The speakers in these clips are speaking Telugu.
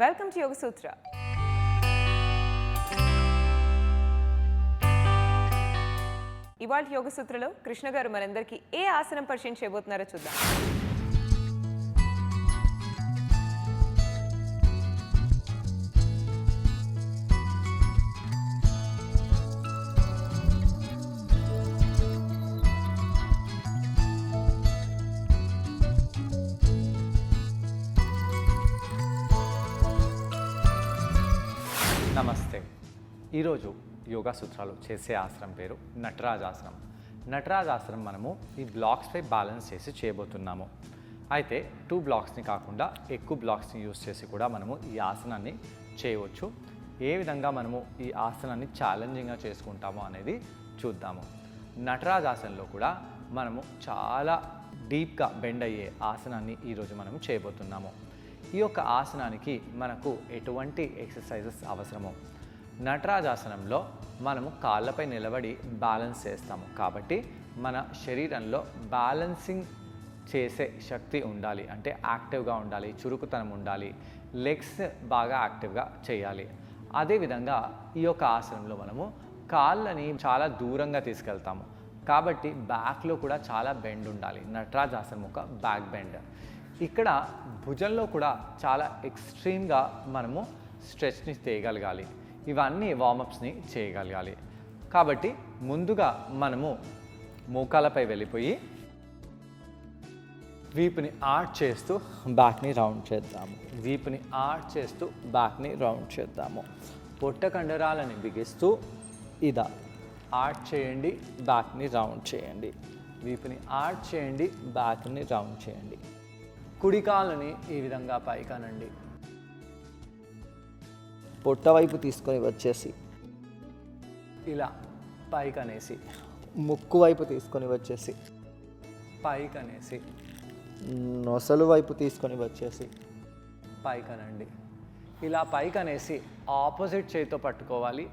వెల్కమ్ టు యోగ సూత్ర. ఇవాళ యోగ సూత్రలో కృష్ణ గారు మనందరికీ ఏ ఆసనం పరిచయం చేయబోతున్నారో చూద్దాం. నమస్తే. ఈరోజు యోగా సూత్రాలు చేసే ఆసనం పేరు నటరాజాసనం. నటరాజాసనం మనము ఈ బ్లాక్స్పై బ్యాలెన్స్ చేసి చేయబోతున్నాము. అయితే 2 బ్లాక్స్ని కాకుండా ఎక్కువ బ్లాక్స్ని యూస్ చేసి కూడా మనము ఈ ఆసనాన్ని చేయవచ్చు. ఏ విధంగా మనము ఈ ఆసనాన్ని ఛాలెంజింగ్గా చేసుకుంటామో అనేది చూద్దాము. నటరాజాసనంలో కూడా మనము చాలా డీప్గా బెండ్ అయ్యే ఆసనాన్ని ఈరోజు మనము చేయబోతున్నాము. ఈ యొక్క ఆసనానికి మనకు ఎటువంటి ఎక్సర్సైజెస్ అవసరమో, నటరాజాసనంలో మనము కాళ్ళపై నిలబడి బ్యాలెన్స్ చేస్తాము. కాబట్టి మన శరీరంలో బ్యాలెన్సింగ్ చేసే శక్తి ఉండాలి, అంటే యాక్టివ్గా ఉండాలి, చురుకుతనం ఉండాలి, లెగ్స్ బాగా యాక్టివ్గా చేయాలి. అదేవిధంగా ఈ యొక్క ఆసనంలో మనము కాళ్ళని చాలా దూరంగా తీసుకెళ్తాము. కాబట్టి బ్యాక్లో కూడా చాలా బెండ్ ఉండాలి. నటరాజాసనం ఒక బ్యాక్ బెండ్. ఇక్కడ భుజంలో కూడా చాలా ఎక్స్ట్రీమ్గా మనము స్ట్రెచ్ని చేయగలగాలి. ఇవన్నీ వార్మప్స్ని చేయగలగాలి. కాబట్టి ముందుగా మనము మోకాలపై వెళ్ళిపోయి వీపుని ఆర్చ్ చేస్తూ బ్యాక్ని రౌండ్ చేద్దాము. వీపుని ఆర్చ్ చేస్తూ బ్యాక్ని రౌండ్ చేద్దాము. పొట్ట కండరాలని బిగిస్తూ ఇదా ఆర్చ్ చేయండి, బ్యాక్ని రౌండ్ చేయండి. వీపుని ఆర్చ్ చేయండి, బ్యాక్ని రౌండ్ చేయండి. కుడి కాళ్ళని ఈ విధంగా పైకనండి. పొట్ట వైపు తీసుకొని వచ్చేసి ఇలా పైకనేసి, ముక్కు వైపు తీసుకొని వచ్చేసి పైకనేసి, నొసలు వైపు తీసుకొని వచ్చేసి పైకనండి. ఇలా పైకనేసి ఆపోజిట్ చేతితో పట్టుకోవాలి.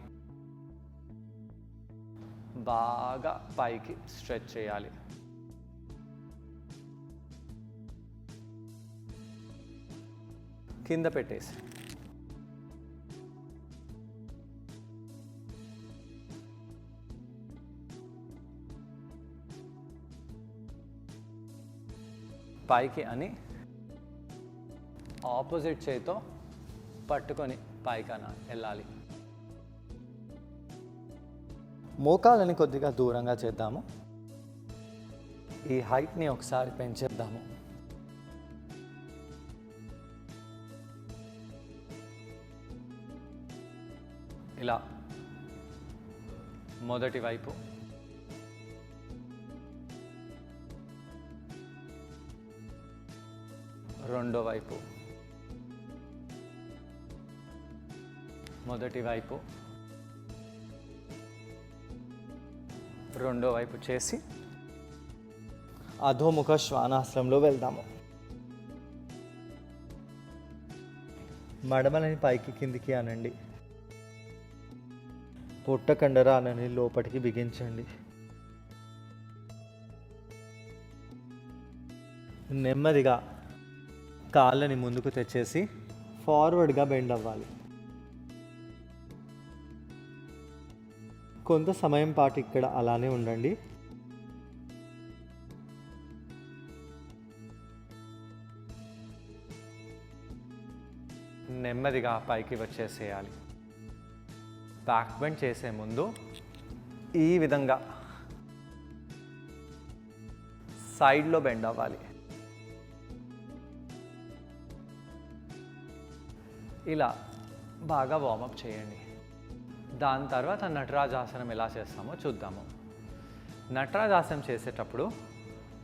బాగా పైకి స్ట్రెచ్ చేయాలి. కింద పెట్టేసి పైకి అని ఆపోజిట్ చేతితో పట్టుకొని పైకన వెళ్ళాలి. మోకాలని కొద్దిగా దూరంగా చేద్దాము. ఈ హైట్ని ఒకసారి పెంచేద్దాము. ఇలా మొదటి వైపు, రెండో వైపు, మొదటి వైపు, రెండో వైపు చేసి అధోముఖ శ్వానాసనంలో వెళ్దాము. మడమలని పైకి కిందికి అనండి. పొట్ట కండరాలని లోపలికి బిగించండి. నెమ్మదిగా కాళ్ళని ముందుకు తెచ్చేసి ఫార్వర్డ్గా బెండ్ అవ్వాలి. కొంత సమయం పాటు ఇక్కడ అలానే ఉండండి. నెమ్మదిగా పైకి వచ్చేసేయాలి. బ్యాక్ బెండ్ చేసే ముందు ఈ విధంగా సైడ్లో బెండ్ అవ్వాలి. ఇలా బాగా వార్మప్ చేయండి. దాని తర్వాత నటరాజాసనం ఎలా చేస్తామో చూద్దాము. నటరాజాసనం చేసేటప్పుడు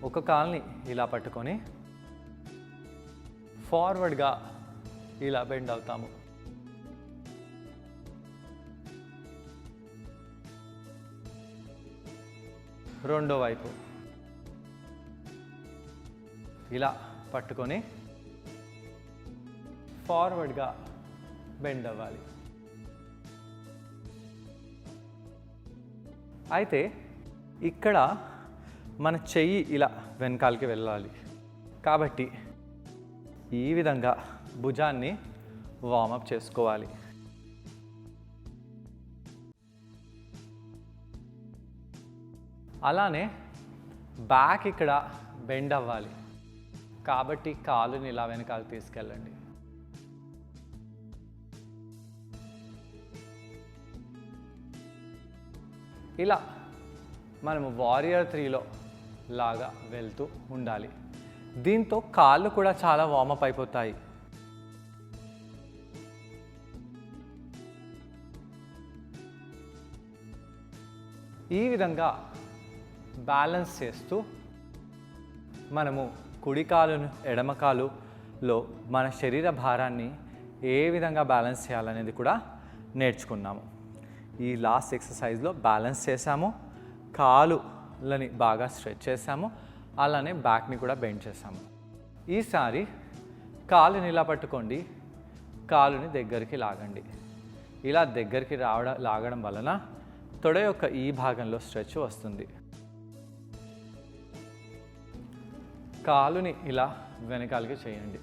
ఒక కాల్ని ఇలా పట్టుకొని ఫార్వర్డ్గా ఇలా బెండ్ అవుతాము. రెండో వైపు ఇలా పట్టుకొని ఫార్వర్డ్గా బెండ్ అవ్వాలి. అయితే ఇక్కడ మన చెయ్యి ఇలా వెనకాలకి వెళ్ళాలి. కాబట్టి ఈ విధంగా భుజాన్ని వార్మప్ చేసుకోవాలి. అలానే బ్యాక్ ఇక్కడ బెండ్ అవ్వాలి కాబట్టి కాలుని ఇలా వెనకాల తీసుకెళ్ళండి. ఇలా మనము వారియర్ 3లో లాగా వెళ్తూ ఉండాలి. దీంతో కాళ్ళు కూడా చాలా వార్మప్ అయిపోతాయి. ఈ విధంగా బ్యాలెన్స్ చేస్తూ మనము కుడి కాలును ఎడమ కాలులో మన శరీర భారాన్ని ఏ విధంగా బ్యాలెన్స్ చేయాలనేది కూడా నేర్చుకున్నాము. ఈ లాస్ట్ ఎక్సర్సైజ్లో బ్యాలెన్స్ చేసాము, కాలులని బాగా స్ట్రెచ్ చేసాము, అలానే బ్యాక్ని కూడా బెండ్ చేసాము. ఈసారి కాలుని ఇలా పట్టుకోండి, కాలుని దగ్గరికి లాగండి. ఇలా దగ్గరికి లాగడం వలన తొడ యొక్క ఈ భాగంలో స్ట్రెచ్ వస్తుంది. కాలుని ఇలా వెనకాలకి చేయండి.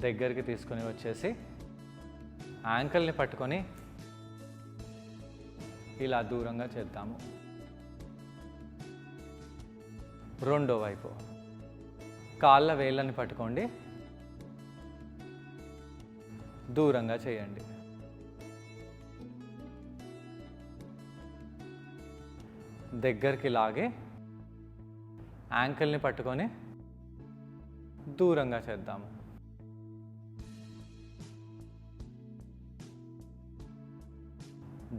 దగ్గరికి తీసుకొని వచ్చేసి యాంకిల్ని పట్టుకొని ఇలా దూరంగా చేద్దాము. రెండో వైపు కాళ్ళ వేళ్ళని పట్టుకోండి, దూరంగా చేయండి. దగ్గరికి లాగి యాంకిల్ని పట్టుకొని దూరంగా చేద్దాము.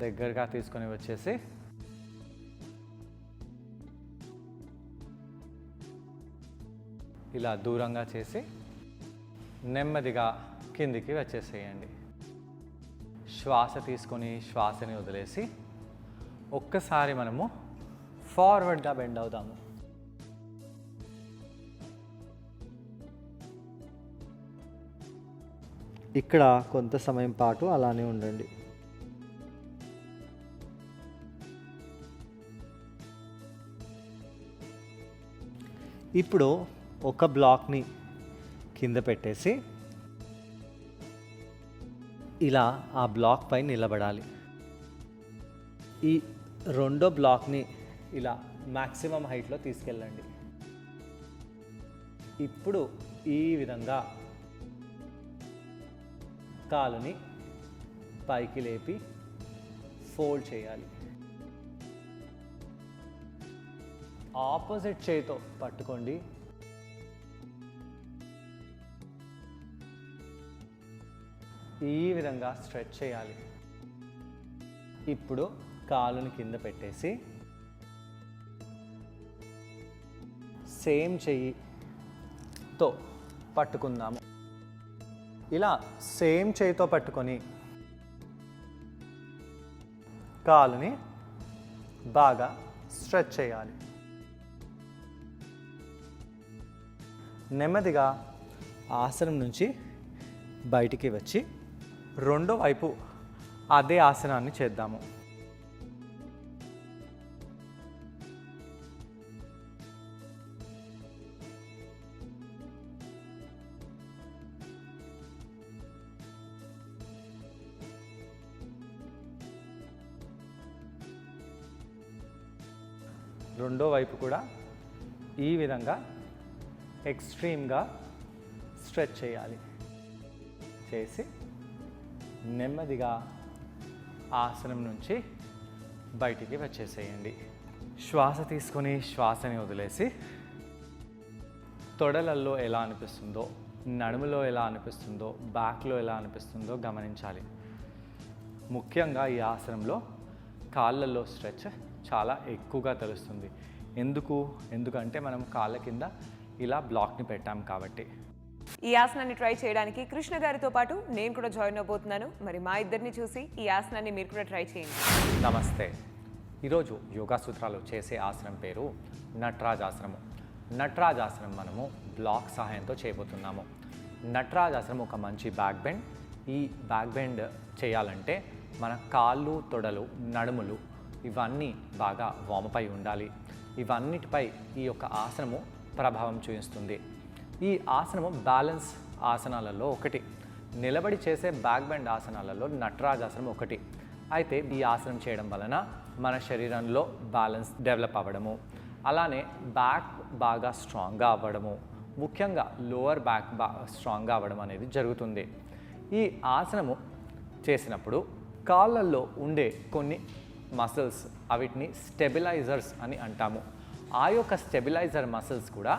దగ్గరగా తీసుకొని వచ్చేసి ఇలా దూరంగా చేసి నెమ్మదిగా కిందికి వచ్చేసేయండి. శ్వాస తీసుకొని శ్వాసని వదిలేసి ఒక్కసారి మనము ఫార్వర్డ్గా బెండ్ అవుదాము. ఇక్కడ కొంత సమయం పాటు అలానే ఉండండి. ఇప్పుడు ఒక బ్లాక్ని కింద పెట్టేసి ఇలా ఆ బ్లాక్ పై నిలబడాలి. ఈ రెండో బ్లాక్ని ఇలా మ్యాక్సిమం హైట్లో తీసుకెళ్ళండి. ఇప్పుడు ఈ విధంగా కాలుని పైకి లేపి ఫోల్డ్ చేయాలి. ఆపోజిట్ చేయితో పట్టుకోండి. ఈ విధంగా స్ట్రెచ్ చేయాలి. ఇప్పుడు కాలుని కింద పెట్టేసి సేమ్ చెయ్యితో పట్టుకుందాము. ఇలా సేమ్ చేయితో పట్టుకొని కాలుని బాగా స్ట్రెచ్ చేయాలి. నెమ్మదిగా ఆసనం నుంచి బయటికి వచ్చి రెండో వైపు అదే ఆసనాన్ని చేద్దాము. రెండో వైపు కూడా ఈ విధంగా ఎక్స్ట్రీమ్గా స్ట్రెచ్ చేయాలి. చేసి నెమ్మదిగా ఆసనం నుంచి బయటికి వచ్చేసేయండి. శ్వాస తీసుకొని శ్వాసని వదిలేసి తొడలల్లో ఎలా అనిపిస్తుందో, నడుములో ఎలా అనిపిస్తుందో, బ్యాక్లో ఎలా అనిపిస్తుందో గమనించాలి. ముఖ్యంగా ఈ ఆసనంలో కాళ్ళల్లో స్ట్రెచ్ చాలా ఎక్కువగా తెలుస్తుంది. ఎందుకంటే మనం కాళ్ళ కింద ఇలా బ్లాక్ని పెట్టాం కాబట్టి. ఈ ఆసనాన్ని ట్రై చేయడానికి కృష్ణ గారితో పాటు నేను కూడా జాయిన్ అవబోతున్నాను. మరి మా ఇద్దరిని చూసి ఈ ఆసనాన్ని మీరు కూడా ట్రై చేయండి. నమస్తే. ఈరోజు యోగా సూత్రాలు చేసే ఆసనం పేరు నటరాజాసనము. నటరాజాసనం మనము బ్లాక్ సహాయంతో చేయబోతున్నాము. నటరాజాసనం ఒక మంచి బ్యాక్ బెండ్. ఈ బ్యాక్ బెండ్ చేయాలంటే మన కాళ్ళు, తొడలు, నడుములు ఇవన్నీ బాగా వామప్ అయి ఉండాలి. ఇవన్నిటిపై ఈ యొక్క ఆసనము ప్రభావం చూపిస్తుంది. ఈ ఆసనము బ్యాలెన్స్ ఆసనాలలో ఒకటి. నిలబడి చేసే బ్యాక్ బెండ్ ఆసనాలలో నటరాజాసనం ఒకటి. అయితే ఈ ఆసనం చేయడం వలన మన శరీరంలో బ్యాలెన్స్ డెవలప్ అవ్వడము, అలానే బ్యాక్ బాగా స్ట్రాంగ్గా అవ్వడము, ముఖ్యంగా లోవర్ బ్యాక్ స్ట్రాంగ్గా అవ్వడం అనేది జరుగుతుంది. ఈ ఆసనము చేసినప్పుడు కాళ్ళల్లో ఉండే కొన్ని మసిల్స్, వీటిని స్టెబిలైజర్స్ అని అంటాము. ఆ యొక్క స్టెబిలైజర్ మసిల్స్ కూడా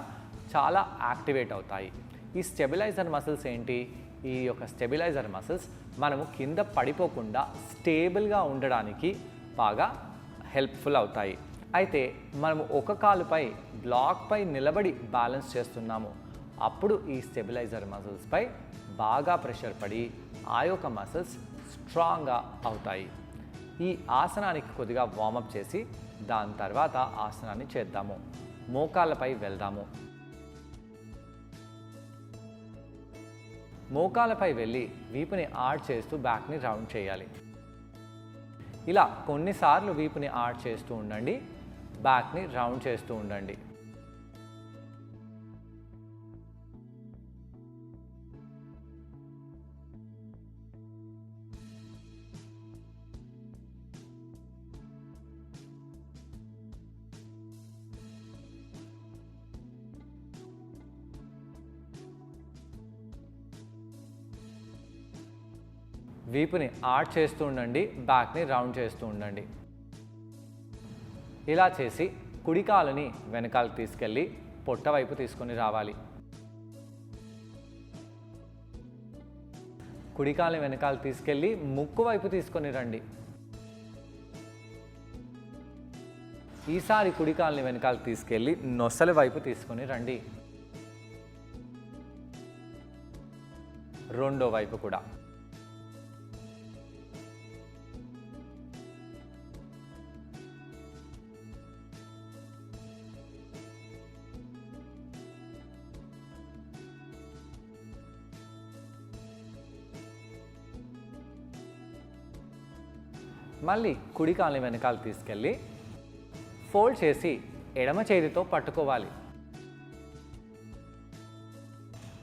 చాలా యాక్టివేట్ అవుతాయి. ఈ స్టెబిలైజర్ మసిల్స్ ఏంటి? ఈ యొక్క స్టెబిలైజర్ మసిల్స్ మనము కింద పడిపోకుండా స్టేబుల్గా ఉండడానికి బాగా హెల్ప్ఫుల్ అవుతాయి. అయితే మనము ఒక కాలుపై బ్లాక్పై నిలబడి బ్యాలెన్స్ చేస్తున్నాము. అప్పుడు ఈ స్టెబిలైజర్ మసిల్స్పై బాగా ప్రెషర్ పడి ఆ యొక్క మసిల్స్ స్ట్రాంగ్గా అవుతాయి. ఈ ఆసనానికి కొద్దిగా వార్మప్ చేసి దాని తర్వాత ఆసనాన్ని చేద్దాము. మోకాళ్ళపై వెళ్దాము. మోకాళ్ళపై వెళ్ళి వీపుని ఆడ్ చేస్తూ బ్యాక్ని రౌండ్ చేయాలి. ఇలా కొన్నిసార్లు వీపుని ఆడ్ చేస్తూ ఉండండి, బ్యాక్ని రౌండ్ చేస్తూ ఉండండి. వీపుని ఆడ్ చేస్తూ ఉండండి, బ్యాక్ని రౌండ్ చేస్తూ ఉండండి. ఇలా చేసి కుడి కాలుని వెనకాలకు తీసుకెళ్ళి పొట్ట వైపు తీసుకొని రావాలి. కుడి కాలుని వెనకాలకు తీసుకెళ్ళి ముక్కు వైపు తీసుకొని రండి. ఈసారి కుడి కాలుని వెనకాలకు తీసుకెళ్ళి నొసలు వైపు తీసుకొని రండి. రెండో వైపు కూడా. మళ్ళీ కుడి కాలుని వెనకాల తీసుకెళ్ళి ఫోల్డ్ చేసి ఎడమ చేతితో పట్టుకోవాలి.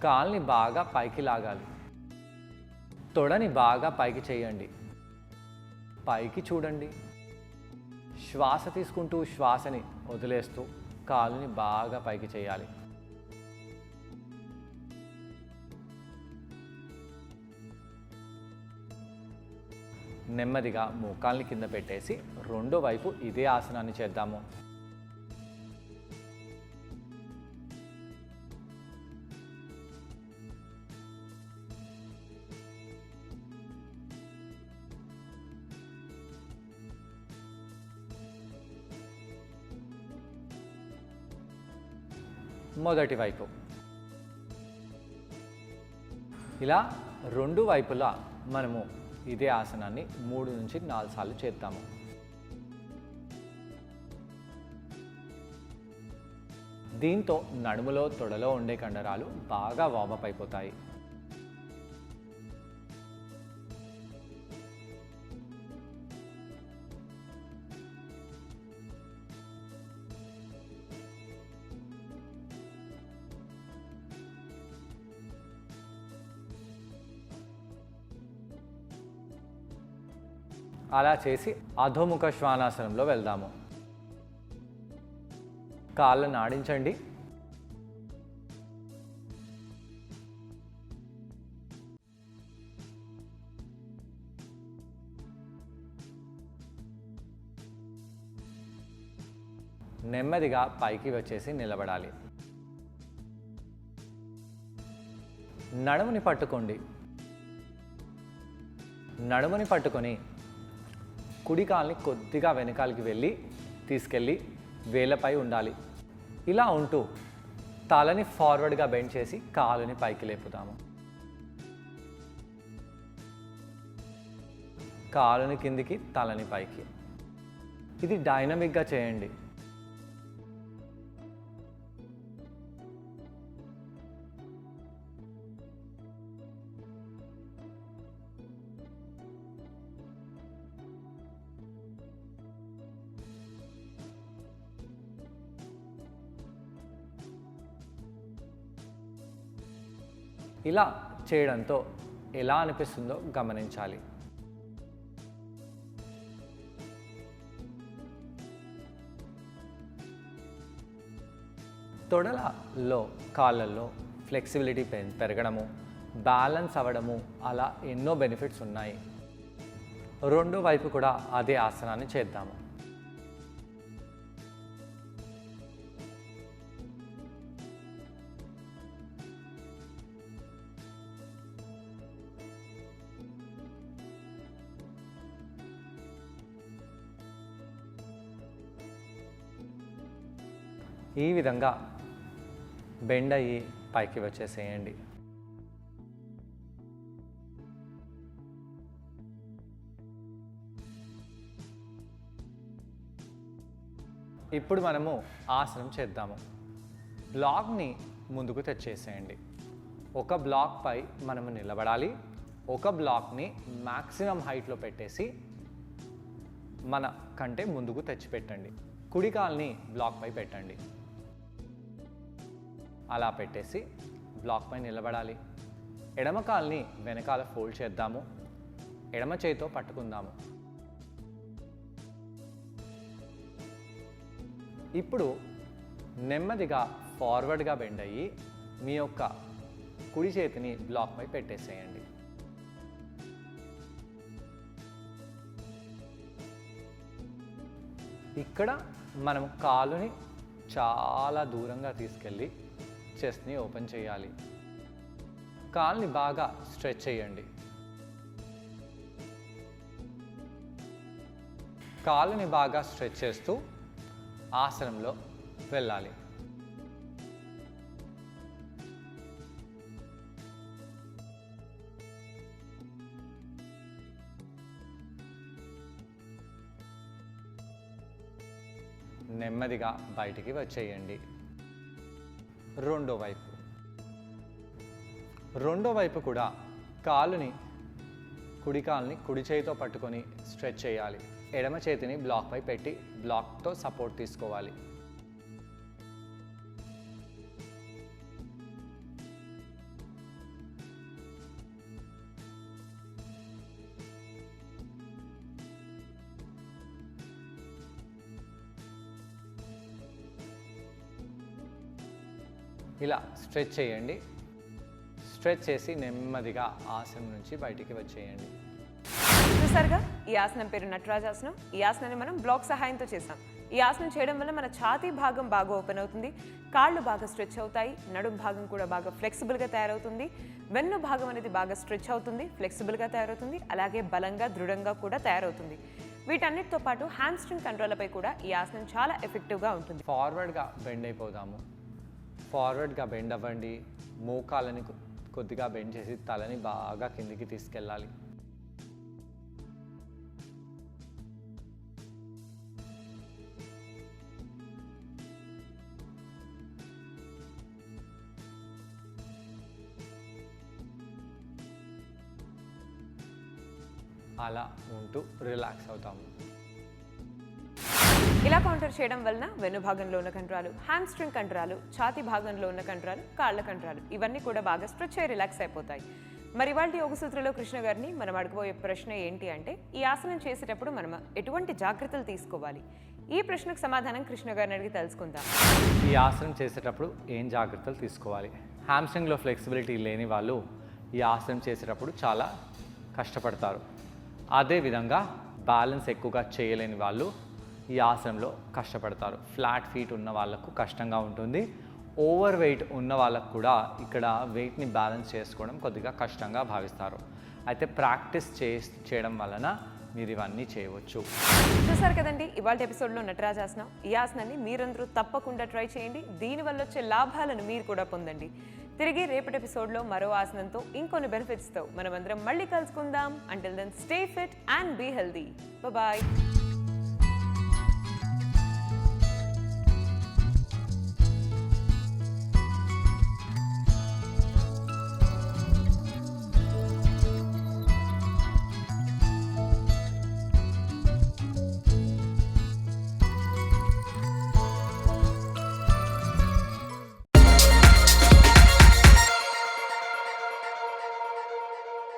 కాల్ని బాగా పైకి లాగాలి. తొడని బాగా పైకి చేయండి. పైకి చూడండి. శ్వాస తీసుకుంటూ శ్వాసని వదిలేస్తూ కాలుని బాగా పైకి చేయాలి. నెమ్మదిగా మోకాల్ని కింద పెట్టేసి రెండో వైపు ఇదే ఆసనాన్ని చేద్దాము. మొదటి వైపు. ఇలా రెండు వైపులా మనము ఇదే ఆసనాన్ని 3 నుంచి 4 సార్లు చేద్దాము. దీంతో నడుములో తొడలో ఉండే కండరాలు బాగా వార్మప్ అయిపోతాయి. అలా చేసి అధోముఖ శ్వానాసనంలో వెళ్దాము. కాళ్ళను ఆడించండి. నెమ్మదిగా పైకి వచ్చేసి నిలబడాలి. నడుముని పట్టుకోండి. నడుముని పట్టుకొని కుడి కాల్ని కొద్దిగా వెనకాలకి వెళ్ళి తీసుకెళ్ళి వేళ్ళపై ఉండాలి. ఇలా ఉంటూ తలని ఫార్వర్డ్గా బెండ్ చేసి కాలుని పైకి లేపుతాము. కాలుని కిందికి, తలని పైకి. ఇది డైనమిక్గా చేయండి. ఇలా చేయడంతో ఎలా అనిపిస్తుందో గమనించాలి. తొడలలో కాళ్ళల్లో ఫ్లెక్సిబిలిటీ పెరగడము, బ్యాలెన్స్ అవ్వడము, అలా ఎన్నో బెనిఫిట్స్ ఉన్నాయి. రెండో వైపు కూడా అదే ఆసనాన్ని చేద్దాము. ఈ విధంగా బెండ్ అయ్యి పైకి వచ్చేసేయండి. ఇప్పుడు మనము ఆసనం చేద్దాము. బ్లాక్ని ముందుకు తెచ్చేసేయండి. ఒక బ్లాక్పై మనము నిలబడాలి. ఒక బ్లాక్ని మ్యాక్సిమం హైట్లో పెట్టేసి మన కంటే ముందుకు తెచ్చిపెట్టండి. కుడి కాల్ని బ్లాక్పై పెట్టండి. అలా పెట్టేసి బ్లాక్పై నిలబడాలి. ఎడమ కాల్ని వెనకాల ఫోల్డ్ చేద్దాము. ఎడమ చేతితో పట్టుకుందాము. ఇప్పుడు నెమ్మదిగా ఫార్వర్డ్గా బెండ్ అయ్యి మీ యొక్క కుడి చేతిని బ్లాక్పై పెట్టేసేయండి. ఇక్కడ మనం కాలుని చాలా దూరంగా తీసుకెళ్ళి చెస్ట్ని ఓపెన్ చేయాలి. కాల్ని బాగా స్ట్రెచ్ చేయండి. కాలుని బాగా స్ట్రెచ్ చేస్తూ ఆసనంలో వెళ్ళాలి. నెమ్మదిగా బయటికి వచ్చేయండి. రెండో వైపు కూడా కుడి కాలుని కుడి చేతితో పట్టుకొని స్ట్రెచ్ చేయాలి. ఎడమ చేతిని బ్లాక్పై పెట్టి బ్లాక్తో సపోర్ట్ తీసుకోవాలి. ఇలా స్ట్రెచ్ చేయండి. స్ట్రెచ్ చేసి నెమ్మదిగా ఆసనం నుంచి బయటికి వచ్చేయండి. చూసారుగా, ఈ ఆసనం పేరు నటరాజాసనం. ఈ ఆసనాన్ని మనం బ్లాక్ సహాయంతో చేసాం. ఈ ఆసనం చేయడం వల్ల మన ఛాతీ భాగం బాగా ఓపెన్ అవుతుంది, కాళ్ళు బాగా స్ట్రెచ్ అవుతాయి, నడుం భాగం కూడా బాగా ఫ్లెక్సిబుల్గా తయారవుతుంది, వెన్ను భాగం అనేది బాగా స్ట్రెచ్ అవుతుంది, ఫ్లెక్సిబుల్గా తయారవుతుంది, అలాగే బలంగా దృఢంగా కూడా తయారవుతుంది. వీటన్నిటితో పాటు హ్యామ్స్ట్రింగ్ కంట్రోల్పై కూడా ఈ ఆసనం చాలా ఎఫెక్టివ్గా ఉంటుంది. ఫార్వర్డ్గా బెండ్ అయిపోదాము. ఫార్వర్డ్గా బెండ్ అవ్వండి. మోకాలని కొద్దిగా బెండ్ చేసి తలని బాగా కిందికి తీసుకెళ్ళాలి. అలా ఉంటూ రిలాక్స్ అవుతాము. ఇలా కౌంటర్ చేయడం వలన వెన్ను భాగంలో ఉన్న కండరాలు, హ్యామ్స్ట్రింగ్ కండరాలు, ఛాతీ భాగంలో ఉన్న కండరాలు, కాళ్ళ కండరాలు ఇవన్నీ కూడా బాగా స్ట్రెచ్ అయ్యి రిలాక్స్ అయిపోతాయి. మరి ఇవాళ యోగ సూత్రలో కృష్ణ గారిని మనం అడగబోయే ప్రశ్న ఏంటి అంటే, ఈ ఆసనం చేసేటప్పుడు మనం ఎటువంటి జాగ్రత్తలు తీసుకోవాలి? ఈ ప్రశ్నకు సమాధానం కృష్ణ గారిని అడిగి తెలుసుకుందాం. ఈ ఆసనం చేసేటప్పుడు ఏం జాగ్రత్తలు తీసుకోవాలి? హ్యామ్స్ట్రింగ్లో ఫ్లెక్సిబిలిటీ లేని వాళ్ళు ఈ ఆసనం చేసేటప్పుడు చాలా కష్టపడతారు. అదేవిధంగా బ్యాలెన్స్ ఎక్కువగా చేయలేని వాళ్ళు ఈ ఆసనంలో కష్టపడతారు. ఫ్లాట్ ఫీట్ ఉన్న వాళ్ళకు కష్టంగా ఉంటుంది. ఓవర్ వెయిట్ ఉన్న వాళ్ళకు కూడా ఇక్కడ వెయిట్ని బ్యాలెన్స్ చేసుకోవడం కొద్దిగా కష్టంగా భావిస్తారు. అయితే ప్రాక్టీస్ చేయడం వలన మీరు ఇవన్నీ చేయవచ్చు. చూసారు కదండి, ఇవాళ ఎపిసోడ్లో నటరాజాసనం. ఈ ఆసనాన్ని మీరందరూ తప్పకుండా ట్రై చేయండి. దీనివల్ల వచ్చే లాభాలను మీరు కూడా పొందండి. తిరిగి రేపటి ఎపిసోడ్లో మరో ఆసనంతో ఇంకొన్ని బెనిఫిట్స్తో మనమందరం మళ్ళీ కలుసుకుందాం. Until then stay fit and be healthy. Bye.